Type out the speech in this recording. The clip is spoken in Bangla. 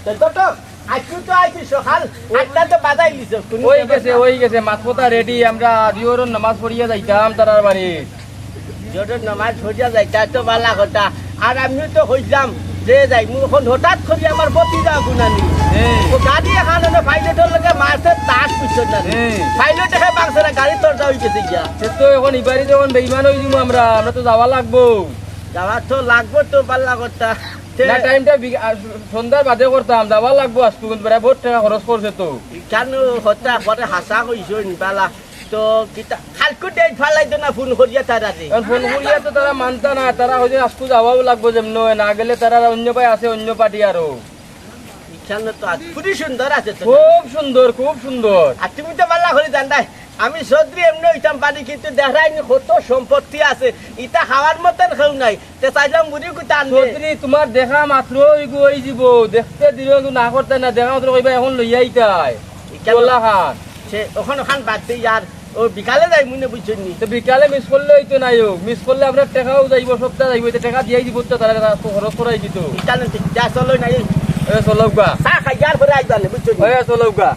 তো আজকে তো আইছি সকাল 8টা তো বাজাই লিছো ওই গেছে মাছপোতা রেডি আমরা জিওর নামাজ পড়িয়া যাইতাম তারার বাড়ি জোরের নামাজ পড়িয়া যাইতা তো বালা কথা আর আমি তো হইলাম যে যাই মু এখন হঠাৎ করে আমার বতিজা গুনানি ও গাড়ি এখানে পাইলটের লগে মারছে তাস পিছন না পাইলট দেখে বাংছে না গাড়ি তোর যাই গেছে গিয়া সে তো এখন ইবারি যখন বেইমান হই দিমু আমরা তো যাওয়া লাগবো যাওয়া তো লাগবো তো বালা কথা না টাইমটা সন্ধ্যার বাদে করতাম যাওয়া লাগবো আজকে কিন্তু প্রায় বহুত টাকা খরচ করছে তো কেন হত্যা করে হাসা কইছো বালা তো কিতা খালকু দেই ফালাই তো না ফোন করিয়া তারা রে ফোন করিয়া তো তারা মানতা না তারা হইছে আজকে যাওয়াও লাগবো যেমন না গেলে তারা অন্য পাই আছে অন্য পার্টি আরো ইচ্ছানো তো আজ খুবই সুন্দর আছে তো খুব সুন্দর খুব সুন্দর আর তুমি তো বালা করে জানদাই আমি সদ্রি এমনি হইতাম পারি কিন্তু দেখাইনি কত সম্পত্তি আছে ইটা খাওয়ার মতন খেউ নাই তে চাইলাম মুড়ি কুতা আনবে চৌধুরী তোমার দেখা মাত্র ওই যাব দেখতে দিলেও না করতে না দেখা মাত্র কইবা এখন লইয়াই তাই ইকাল্লা খান সে ওখানে খান বাদ দিই আর ও বিকালে যাই মনে বুঝছেন নি তো বিকালে মিস করলে হইতো নাই মিস করলে আপনার টাকাও যাইব সপ্তাহ যাইব টাকা দিয়াই দিব তো তারা খরচ করাই দিত ইটালে ঠিক যা চলো নাই চলক গা চা খাই যার পরে আইবানে বুঝছেন চলক গা